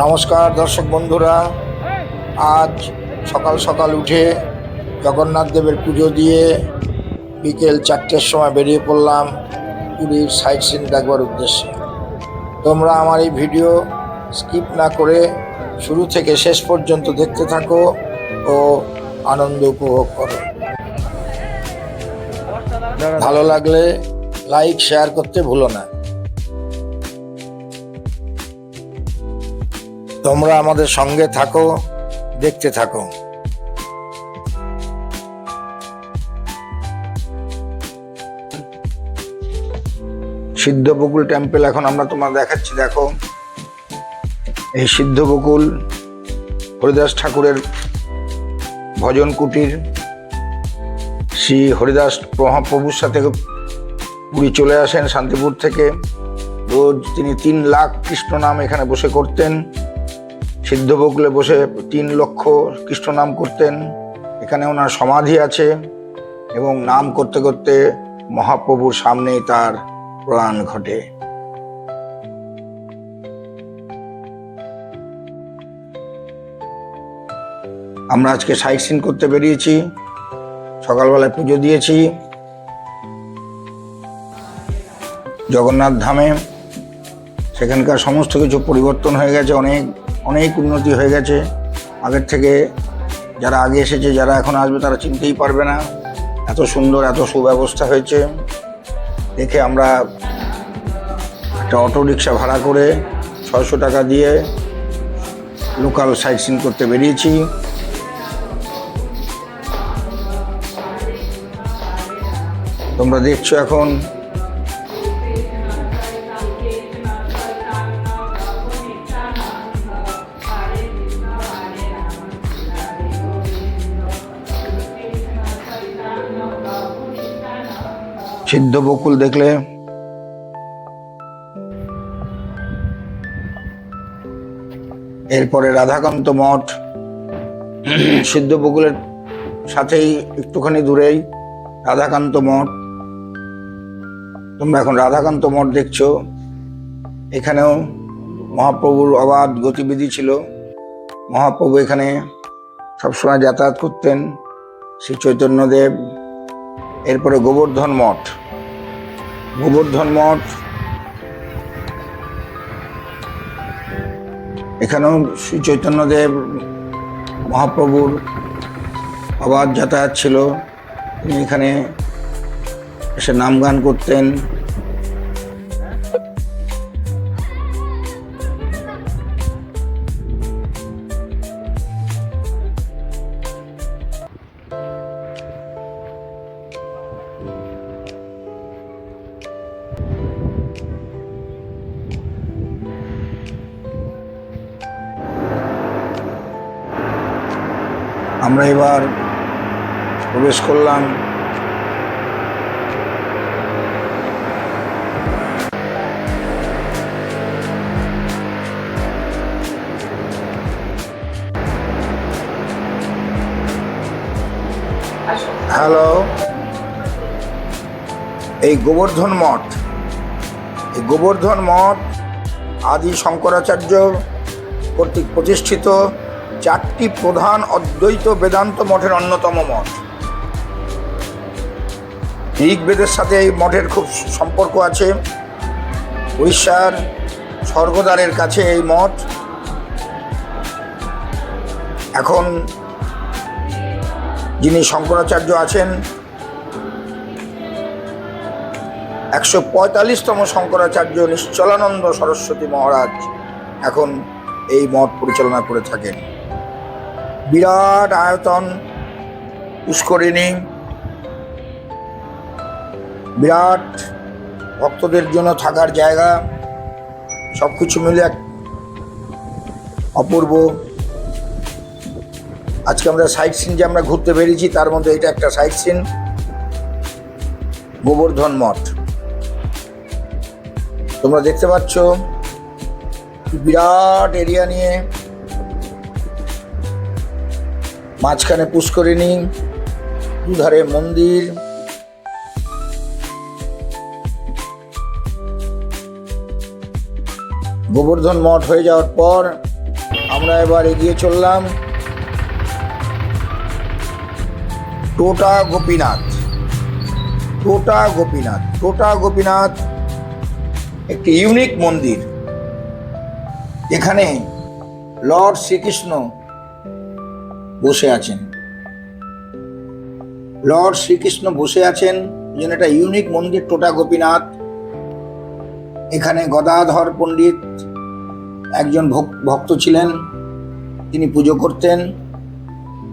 নমস্কার দর্শক বন্ধুরা, আজ সকাল সকাল উঠে জগন্নাথ দেবের পুজো দিয়ে বিকেল 4টের সময় বেরিয়ে পড়লাম পুরীর সাইট সিন দেখবার উদ্দেশ্যে। তোমরা আমার এই ভিডিও স্কিপ না করে শুরু থেকে শেষ পর্যন্ত দেখতে থাকো ও আনন্দ উপভোগ করো। ভালো লাগলে লাইক শেয়ার করতে ভুলো না। তোমরা আমাদের সঙ্গে থাকো, দেখতে থাকো। সিদ্ধবকুল টেম্পল এখন আমরা তোমার দেখাচ্ছি। দেখো, এই সিদ্ধবকুল হরিদাস ঠাকুরের ভজন কুটির। শ্রী হরিদাস মহাপ্রভুর সাথে পুরী চলে আসেন শান্তিপুর থেকে। রোজ তিনি 3 লাখ কৃষ্ণ নাম এখানে বসে করতেন। সিদ্ধবকুলে বসে 3 লক্ষ কৃষ্ণ নাম করতেন। এখানে ওনার সমাধি আছে এবং নাম করতে করতে মহাপ্রভুর সামনেই তার প্রয়াণ ঘটে। আমরা আজকে সাইট সিন করতে বেরিয়েছি। সকালবেলায় পুজো দিয়েছি জগন্নাথ ধামে। সেখানকার সমস্ত কিছু পরিবর্তন হয়ে গেছে, অনেক উন্নতি হয়ে গেছে আগের থেকে। যারা আগে এসেছে, যারা এখন আসবে তারা চিনতেই পারবে না, এত সুন্দর, এত সুব্যবস্থা হয়েছে। দেখে আমরা একটা অটো রিক্সা ভাড়া করে 600 টাকা দিয়ে লোকাল সাইট সিন করতে বেরিয়েছি। তোমরা দেখছো এখন সিদ্ধবকুল দেখলে এরপরে রাধাকান্ত মঠ। সিদ্ধবকুলের সাথেই একটুখানি দূরেই রাধাকান্ত মঠ। তোমরা এখন রাধাকান্ত মঠ দেখছো। এখানেও মহাপ্রভুর অবাধ গতিবিধি ছিল। মহাপ্রভু এখানে সবসময় যাতায়াত করতেন, শ্রী চৈতন্যদেব। এরপরে গোবর্ধন মঠ। গোবর্ধন মঠ এখানেও শ্রী চৈতন্যদেব মহাপ্রভুর অবাধ যাতায়াত ছিল। তিনি এখানে এসে নাম গান করতেন। আমরা এবার প্রবেশ করলাম এই গোবর্ধন মঠ। এই গোবর্ধন মঠ আদি শঙ্করাচার্য কর্তৃক প্রতিষ্ঠিত 4টি প্রধান অদ্বৈত বেদান্ত মঠের অন্যতম মঠ। ঋগ্বেদের সাথে এই মঠের খুব সম্পর্ক আছে। উড়িষ্যার স্বর্গদ্বারের কাছে এই মঠ। এখন যিনি শঙ্করাচার্য আছেন, 145তম শঙ্করাচার্য নিশ্চলানন্দ সরস্বতী মহারাজ এখন এই মঠ পরিচালনা করে থাকেন। বিরাট আয়তন, পুষ্করিণী, বিরাট ভক্তদের জন্য থাকার জায়গা, সবকিছু মিলে এক অপূর্ব। আজকে আমরা সাইট সিন যে আমরা ঘুরতে বেরিয়েছি, তার মধ্যে এটা একটা সাইট সিন, গোবর্ধন মঠ। তোমরা দেখতে পাচ্ছ বিরাট এরিয়া নিয়ে, মাঝখানে পুষ্করিণী, দুধারে মন্দির। গোবর্ধন মঠ হয়ে যাওয়ার পর আমরা এবার এগিয়ে চললাম টোটা গোপীনাথ। টোটা গোপীনাথ, টোটা গোপীনাথ একটি ইউনিক মন্দির। এখানে লর্ড শ্রীকৃষ্ণ বসে আছেন। লর্ড শ্রীকৃষ্ণ বসে আছেন, এই জন্য একটা ইউনিক মন্দির টোটা গোপীনাথ। এখানে গদাধর পণ্ডিত একজন ভক্ত ছিলেন, তিনি পুজো করতেন।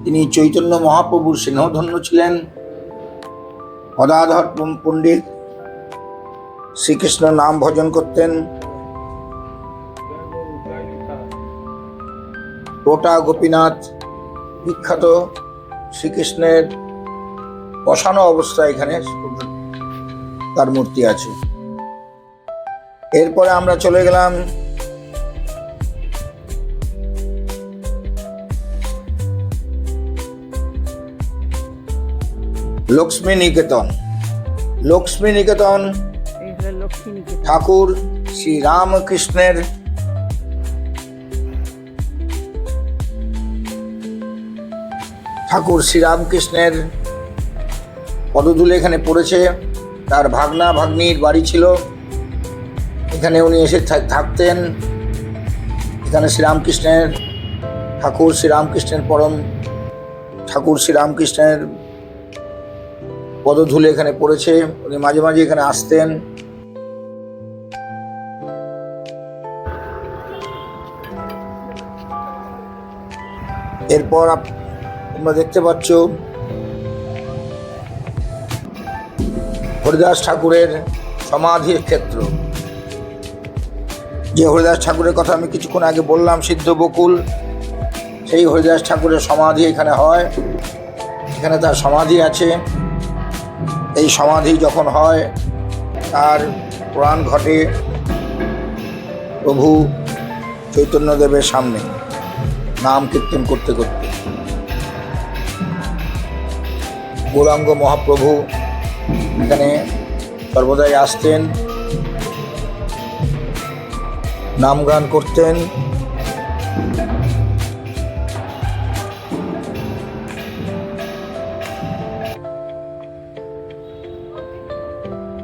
তিনি চৈতন্য মহাপ্রভুর স্নেহধন্য ছিলেন। গদাধর পণ্ডিত শ্রীকৃষ্ণ নাম ভজন করতেন। টোটা গোপীনাথ বিখ্যাত, শ্রীকৃষ্ণের বসানো অবস্থায় এখানে তার মূর্তি আছে। এরপরে আমরা চলে গেলাম লক্ষ্মী নিকেতন। লক্ষ্মী নিকেতন ঠাকুর শ্রী রামকৃষ্ণের পদধূলি এখানে পড়েছে। তার ভাগনা ভাগ্নির বাড়ি ছিল, এখানে উনি এসে থাকতেন। এখানে শ্রীরামকৃষ্ণের ঠাকুর, শ্রীরামকৃষ্ণের পরম ঠাকুর শ্রীরামকৃষ্ণের পদধূলি এখানে পড়েছে। উনি মাঝে মাঝে এখানে আসতেন। এরপর তোমরা দেখতে পাচ্ছ হরিদাস ঠাকুরের সমাধির ক্ষেত্র। যে হরিদাস ঠাকুরের কথা আমি কিছুক্ষণ আগে বললাম, সিদ্ধ বকুল, সেই হরিদাস ঠাকুরের সমাধি এখানে হয়। এখানে তার সমাধি আছে। এই সমাধি যখন হয় তার পুরাণ ঘটে প্রভু চৈতন্যদেবের সামনে নাম কীর্তন করতে করতে। গৌরাঙ্গ মহাপ্রভু এখানে সর্বদাই আসতেন, নাম গান করতেন।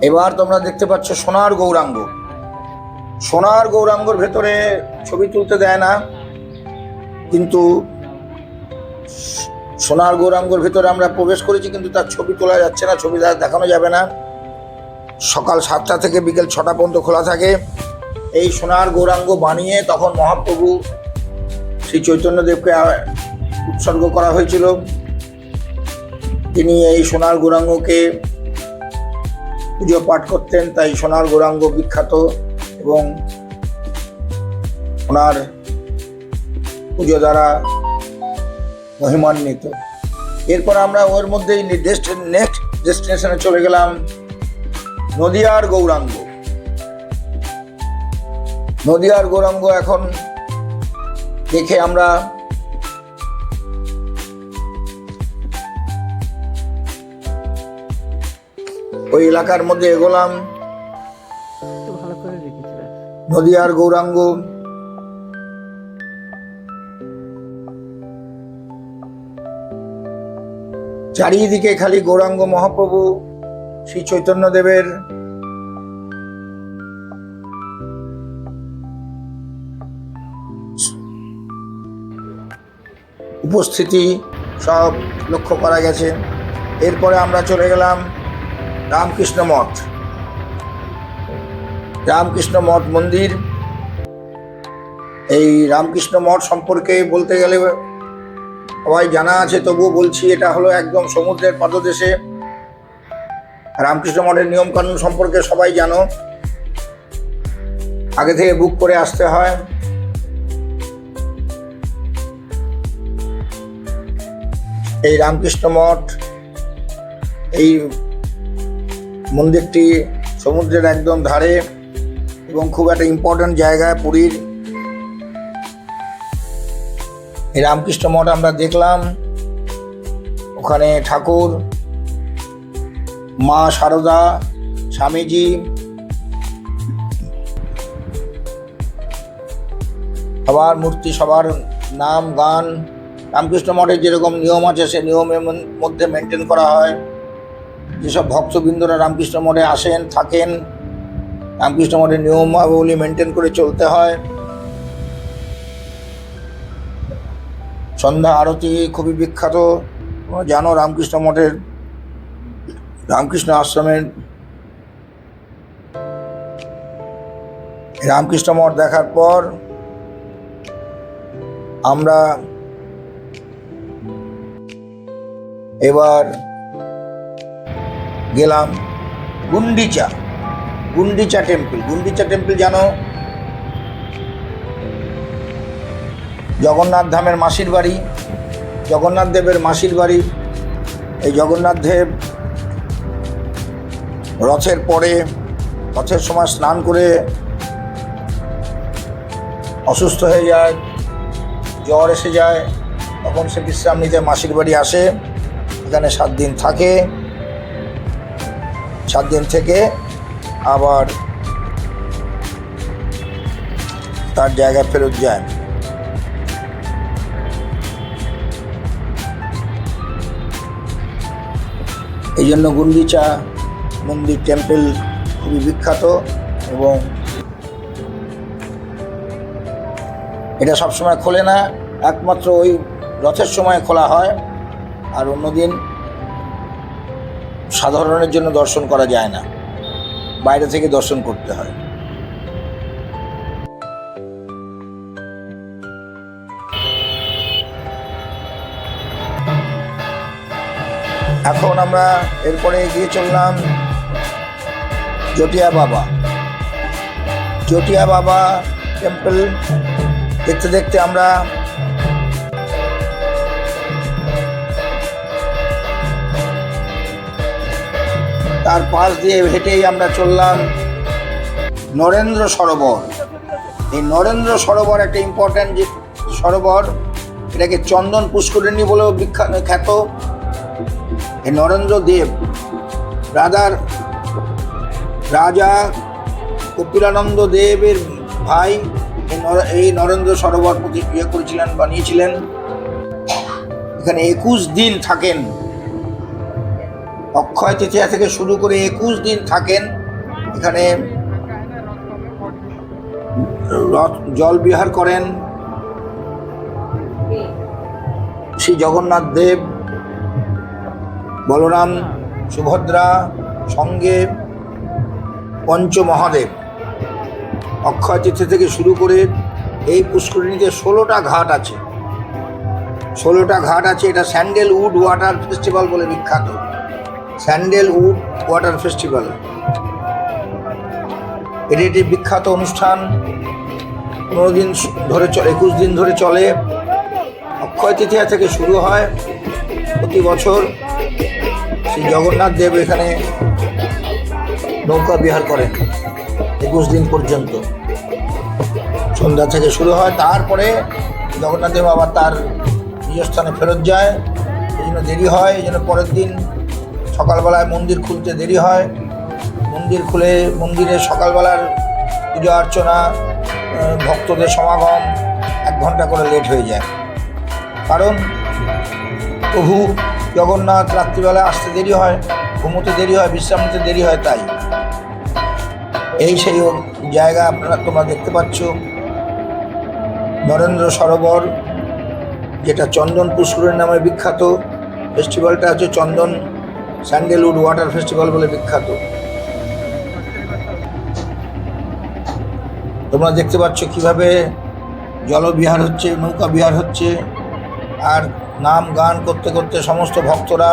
এবার তোমরা দেখতে পাচ্ছ সোনার গৌরাঙ্গ। সোনার গৌরাঙ্গর ভেতরে ছবি তুলতে দেয় না, কিন্তু সোনার গৌরাঙ্গর ভেতরে আমরা প্রবেশ করেছি, কিন্তু তার ছবি তোলা যাচ্ছে না, ছবি দেখানো যাবে না। সকাল 7টা থেকে বিকেল 6টা পর্যন্ত খোলা থাকে। এই সোনার গৌরাঙ্গ বানিয়ে তখন মহাপ্রভু শ্রী চৈতন্যদেবকে উৎসর্গ করা হয়েছিল। তিনি এই সোনার গৌরাঙ্গকে পুজো পাঠ করতেন, তাই সোনার গৌরাঙ্গ বিখ্যাত এবং ওনার পুজো দ্বারা মহিমান্বিত। এরপর আমরা ওর মধ্যেই নেক্সট ডেস্টিনেশনে চলে গেলাম নদিয়ার গৌরাঙ্গ। নদিয়ার গৌরাঙ্গ এখন দেখে আমরা ওই এলাকার মধ্যে এগোলাম। নদিয়ার গৌরাঙ্গ চারিদিকে খালি গৌরাঙ্গ মহাপ্রভু শ্রী চৈতন্যদেবের উপস্থিতি সব লক্ষ্য করা গেছে। এরপরে আমরা চলে গেলাম রামকৃষ্ণ মঠ। রামকৃষ্ণ মঠ মন্দির। এই রামকৃষ্ণ মঠ সম্পর্কে বলতে গেলে সবাই জানা আছে, তবুও বলছি, এটা হলো একদম সমুদ্রের পাদদেশে। রামকৃষ্ণ মঠের নিয়ম কানুন সম্পর্কে সবাই জানো, আগে থেকে বুক করে আসতে হয়। এই রামকৃষ্ণ মঠ, এই মন্দিরটি সমুদ্রের একদম ধারে এবং খুব একটা ইম্পর্ট্যান্ট জায়গায় পুরীর। এই রামকৃষ্ণ মঠ আমরা দেখলাম। ওখানে ঠাকুর, মা শারদা, স্বামীজি সবার মূর্তি, সবার নাম গান রামকৃষ্ণ মঠের যেরকম নিয়ম আছে সে নিয়মের মধ্যে মেনটেন করা হয়। যেসব ভক্তবৃন্দরা রামকৃষ্ণ মঠে আসেন থাকেন, রামকৃষ্ণ মঠের নিয়মাবলী মেনটেন করে চলতে হয়। সন্ধ্যা আরতি খুবই বিখ্যাত। জানো রামকৃষ্ণ মঠের, রামকৃষ্ণ আশ্রমের রামকৃষ্ণ মঠ দেখার পর আমরা এবার গেলাম গুন্ডিচা টেম্পল। গুন্ডিচা টেম্পল জানো জগন্নাথ ধামের মাসির বাড়ি, জগন্নাথ দেবের মাসির বাড়ি। এই জগন্নাথ দেব রথের পরে, রথের সময় স্নান করে অসুস্থ হয়ে যায়, জ্বর এসে যায়, তখন সে বিশ্রাম নিতে মাসির বাড়ি আসে। এখানে 7 দিন থাকে, 7 দিন থেকে আবার তার জায়গায় ফেরত যায়। এই জন্য গুন্ডিচা মন্দির টেম্পল খুবই বিখ্যাত এবং এটা সবসময় খোলে না, একমাত্র ওই রথের সময় খোলা হয়, আর অন্যদিন সাধারণের জন্য দর্শন করা যায় না, বাইরে থেকে দর্শন করতে হয়। এখন আমরা এরপরে এগিয়ে চললাম জটিয়া বাবা টেম্পল দেখতে দেখতে আমরা তার পাশ দিয়ে হেঁটেই আমরা চললাম নরেন্দ্র সরোবর। এই নরেন্দ্র সরোবর একটা ইম্পর্ট্যান্ট যে সরোবর, এটাকে চন্দন পুষ্করিণী বলেও খ্যাত। এই নরেন্দ্র দেব রাজা কপিলানন্দ দেবের ভাই এই নরেন্দ্র সরোবর করেছিলেন, বানিয়েছিলেন। এখানে 21 দিন থাকেন, অক্ষয় তৃতীয়া থেকে শুরু করে 21 দিন থাকেন। এখানে জল বিহার করেন শ্রী জগন্নাথ দেব, বলরাম, সুভদ্রা, সঙ্গে পঞ্চমহাদেব। অক্ষয় তৃতীয়া থেকে শুরু করে এই পুষ্করিণীতে 16টা ঘাট আছে, 16টা ঘাট আছে। এটা স্যান্ডেলউড ওয়াটার ফেস্টিভ্যাল বলে বিখ্যাত, স্যান্ডেলউড ওয়াটার ফেস্টিভ্যাল। এটি একটি বিখ্যাত অনুষ্ঠান, 15 দিন ধরে 21 দিন ধরে চলে। অক্ষয় তৃতীয়া থেকে শুরু হয়, প্রতি বছর শ্রী জগন্নাথ দেব এখানে নৌকা বিহার করেন 21 দিন পর্যন্ত। সন্ধ্যা থেকে শুরু হয়, তারপরে জগন্নাথ দেব আবার তার নিজ স্থানে ফেরত যায়। এই জন্য দেরি হয়, এই জন্য পরের দিন সকালবেলায় মন্দির খুলতে দেরি হয়। মন্দির খুলে মন্দিরে সকালবেলার পূজা অর্চনা, ভক্তদের সমাগম 1 ঘন্টা করে লেট হয়ে যায়, কারণ প্রভু জগন্নাথ রাত্রিবেলায় আসতে দেরি হয়, ঘুমোতে দেরি হয়, বিশ্রাম নিতে দেরি হয়। তাই এই সেই জায়গা তোমরা দেখতে পাচ্ছ নরেন্দ্র সরোবর, যেটা চন্দন পুষ্করিণী নামে বিখ্যাত। ফেস্টিভ্যালটা হচ্ছে চন্দন স্যান্ডেলউড ওয়াটার ফেস্টিভ্যাল বলে বিখ্যাত। তোমরা দেখতে পাচ্ছ কিভাবে জলবিহার হচ্ছে, নৌকা বিহার হচ্ছে, আর নাম গান করতে করতে সমস্ত ভক্তরা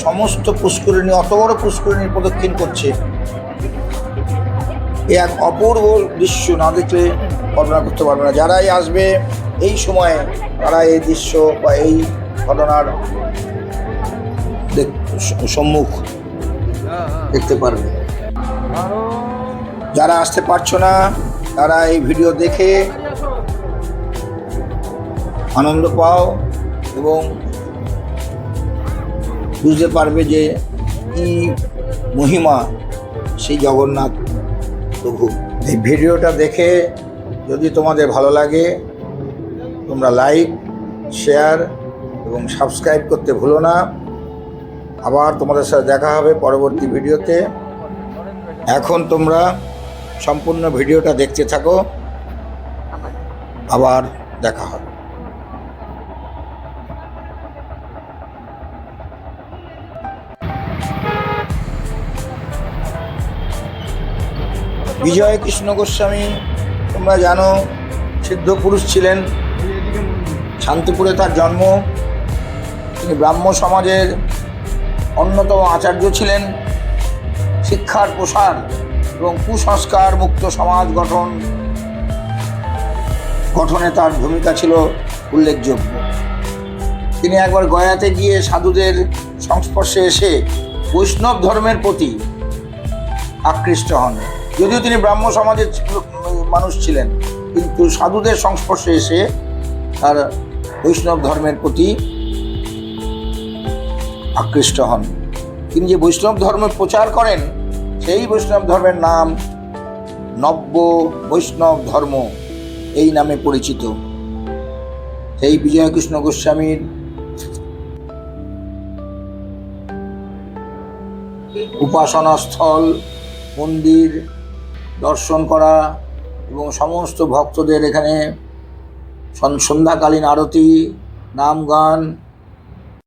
সমস্ত পুষ্করিণী, অত বড় পুষ্করিণী প্রদক্ষিণ করছে। এক অপূর্ব দৃশ্য, না দেখলে কল্পনা করতে পারবে না। যারাই আসবে এই সময়ে তারা এই দৃশ্য বা এই ঘটনার সম্মুখ দেখতে পারবে। যারা আসতে পারছো না তারা এই ভিডিও দেখে আনন্দ পাও এবং বুঝতে পারবে যে কি মহিমা সেই জগন্নাথ প্রভু। এই ভিডিওটা দেখে যদি তোমাদের ভালো লাগে তোমরা লাইক, শেয়ার এবং সাবস্ক্রাইব করতে ভুলো না। আবার তোমাদের সাথে দেখা হবে পরবর্তী ভিডিওতে। এখন তোমরা সম্পূর্ণ ভিডিওটা দেখতে থাকো, আবার দেখা হবে। বিজয় কৃষ্ণ গোস্বামী তোমরা জানো সিদ্ধ পুরুষ ছিলেন, শান্তিপুরে তার জন্ম। তিনি ব্রাহ্ম সমাজের অন্যতম আচার্য ছিলেন। শিক্ষার প্রসার এবং কুসংস্কার মুক্ত সমাজ গঠনে তার ভূমিকা ছিল উল্লেখযোগ্য। তিনি একবার গয়াতে গিয়ে সাধুদের সংস্পর্শে এসে বৈষ্ণব ধর্মের প্রতি আকৃষ্ট হন। যদিও তিনি ব্রাহ্ম সমাজের মানুষ ছিলেন, কিন্তু সাধুদের সংস্পর্শে এসে তার বৈষ্ণব ধর্মের প্রতি আকৃষ্ট হন। তিনি যে বৈষ্ণব ধর্ম প্রচার করেন সেই বৈষ্ণব ধর্মের নাম নব্য বৈষ্ণব ধর্ম এই নামে পরিচিত। সেই বিজয়কৃষ্ণ গোস্বামীর উপাসনা স্থল, মন্দির দর্শন করা এবং সমস্ত ভক্তদের এখানে সন্ধ্যাকালীন আরতি, নাম গান